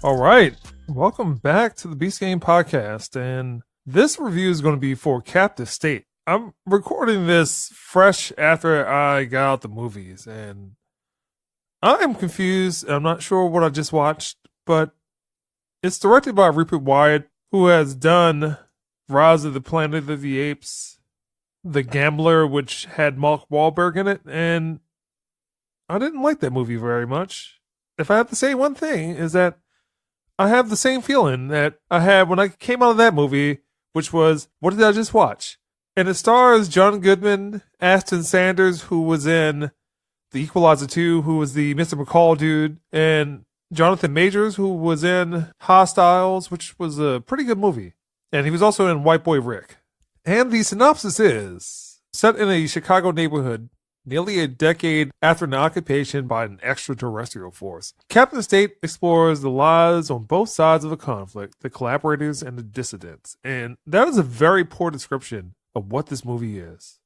All right, welcome back to the Beast Game Podcast, and this review is going to be for Captive State. I'm recording this fresh after I got out the movies, and I am confused. I'm not sure what I just watched, but it's directed by Rupert Wyatt, who has done Rise of the Planet of the Apes, The Gambler, which had Mark Wahlberg in it, and I didn't like that movie very much. If I have to say one thing, is that I have the same feeling that I had when I came out of that movie, which was, what did I just watch? And it stars John Goodman, Ashton Sanders, who was in The Equalizer 2, who was the Mr. McCall dude, and Jonathan Majors, who was in Hostiles, which was a pretty good movie. And he was also in White Boy Rick. And the synopsis is, set in a Chicago neighborhood nearly a decade after an occupation by an extraterrestrial force, Captain State explores the lives on both sides of the conflict, the collaborators and the dissidents. And that is a very poor description of what this movie is.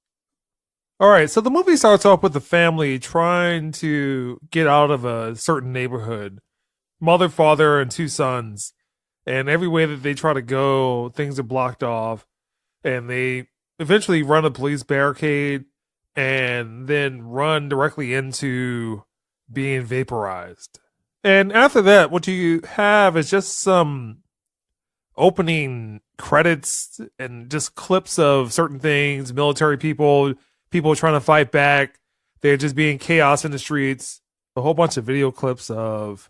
All right, so the movie starts off with the family trying to get out of a certain neighborhood. Mother, father, and two sons. And every way that they try to go, things are blocked off. And they eventually run a police barricade and then run directly into being vaporized. And after that, what you have is just some opening credits and just clips of certain things, military people trying to fight back. They're just being chaos in the streets. A whole bunch of video clips of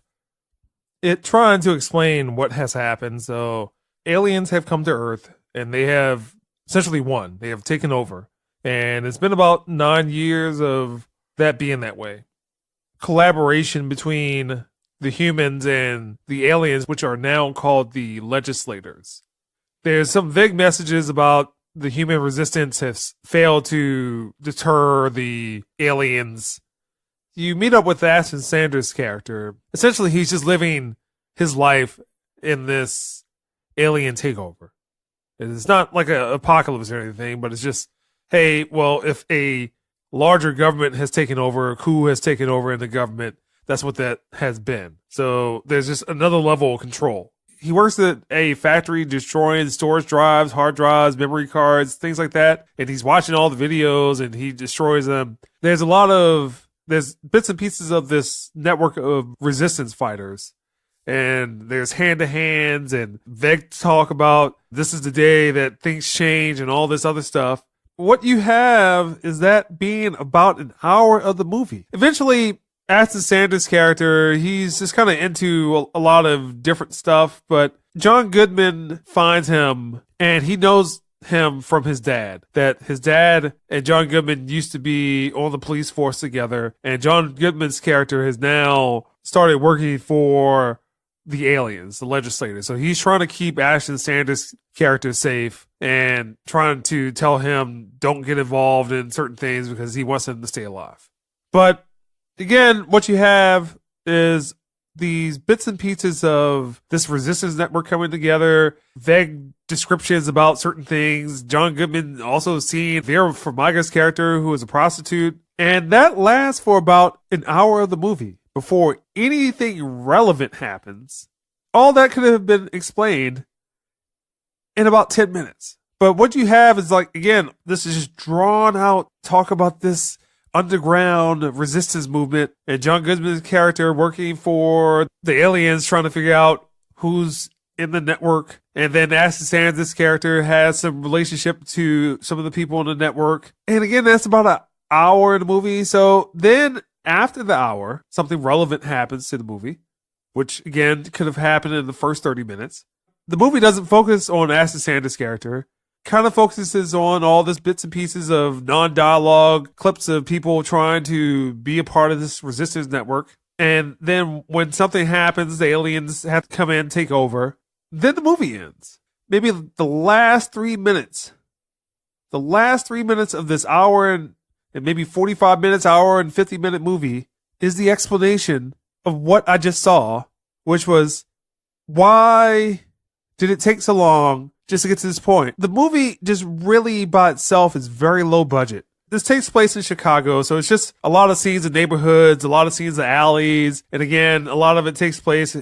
it trying to explain what has happened. So aliens have come to Earth and they have essentially won. They have taken over. And it's been about 9 years of that being that way. Collaboration between the humans and the aliens, which are now called the legislators. There's some vague messages about the human resistance has failed to deter the aliens. You meet up with Ashton Sanders' character. Essentially, he's just living his life in this alien takeover. It's not like an apocalypse or anything, but it's just, hey, well, if a larger government has taken over, a coup has taken over in the government, that's what that has been. So there's just another level of control. He works at a factory destroying storage drives, hard drives, memory cards, things like that. And he's watching all the videos and he destroys them. There's bits and pieces of this network of resistance fighters. And there's hand-to-hands and vague talk about this is the day that things change and all this other stuff. What you have is that being about an hour of the movie. Eventually, Ashton Sanders' character, he's just kind of into a lot of different stuff, but John Goodman finds him, and he knows him from his dad. That his dad and John Goodman used to be on the police force together, and John Goodman's character has now started working for the aliens, the legislators. So he's trying to keep Ashton Sanders' character safe and trying to tell him don't get involved in certain things because he wants him to stay alive. But again, what you have is these bits and pieces of this resistance network coming together, vague descriptions about certain things. John Goodman also seeing Vera Farmiga's character, who is a prostitute. And that lasts for about an hour of the movie before anything relevant happens. All that could have been explained in about 10 minutes. But what you have is like, again, this is just drawn out talk about this underground resistance movement and John Goodman's character working for the aliens, trying to figure out who's in the network. And then Ashton Sanders' character has some relationship to some of the people in the network. And again, that's about an hour in the movie. So then after the hour, something relevant happens to the movie, which again could have happened in the first 30 minutes. The movie doesn't focus on Ashton Sanders' character. Kind of focuses on all this bits and pieces of non-dialogue, clips of people trying to be a part of this resistance network. And then when something happens, the aliens have to come in and take over. Then the movie ends. Maybe the last 3 minutes. The last 3 minutes of this hour and maybe 45 minutes, hour and 50-minute movie is the explanation of what I just saw, which was, why did it take so long just to get to this point? The movie just really by itself is very low budget. This takes place in Chicago, so it's just a lot of scenes of neighborhoods, a lot of scenes of alleys, and again, a lot of it takes place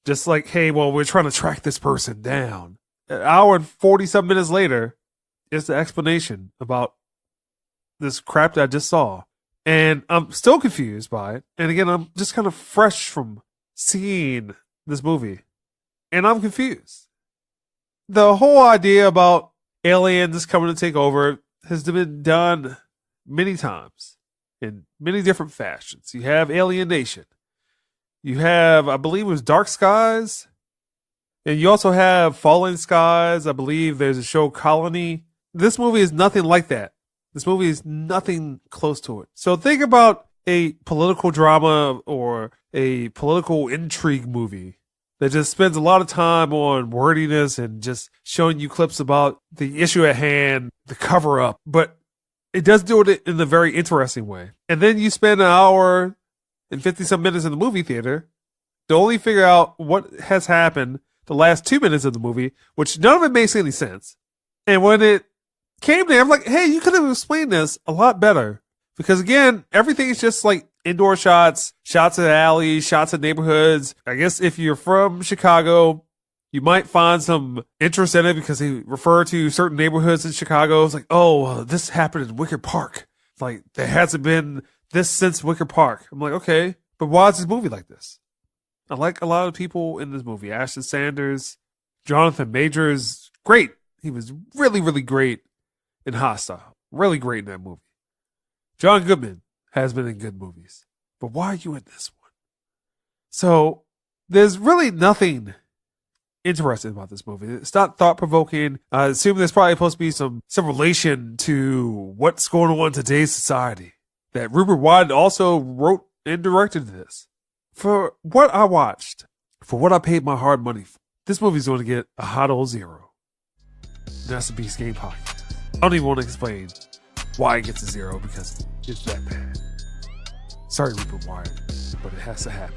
Just like, hey, well, we're trying to track this person down. An hour and 40-some minutes later is the explanation about this crap that I just saw. And I'm still confused by it. And again, I'm just kind of fresh from seeing this movie. And I'm confused. The whole idea about aliens coming to take over has been done many times in many different fashions. You have Alien Nation. You have, I believe it was Dark Skies. And you also have Falling Skies. I believe there's a show Colony. This movie is nothing like that. This movie is nothing close to it. So think about a political drama or a political intrigue movie that just spends a lot of time on wordiness and just showing you clips about the issue at hand, the cover up. But it does do it in a very interesting way. And then you spend an hour and 50-some minutes in the movie theater to only figure out what has happened the last 2 minutes of the movie, which none of it makes any sense. And when it came there, I'm like, hey, you could have explained this a lot better. Because again, everything is just like indoor shots, shots of alleys, shots of neighborhoods. I guess if you're from Chicago, you might find some interest in it because they refer to certain neighborhoods in Chicago. It's like, oh, this happened in Wicker Park. Like, there hasn't been this since Wicker Park. I'm like, okay, but why is this movie like this? I like a lot of people in this movie. Ashton Sanders, Jonathan Majors, great. He was really, really great in Hostile. Really great in that movie. John Goodman has been in good movies. But why are you in this one? So there's really nothing interesting about this movie. It's not thought-provoking. I assume there's probably supposed to be some relation to what's going on in today's society. That Rupert Wyatt also wrote and directed this. For what I watched, for what I paid my hard money for, this movie's going to get a hot old 0. And that's the Beast Game Podcast. I don't even want to explain why it gets a 0 because it's that bad. Sorry, Rupert Wyatt, but it has to happen.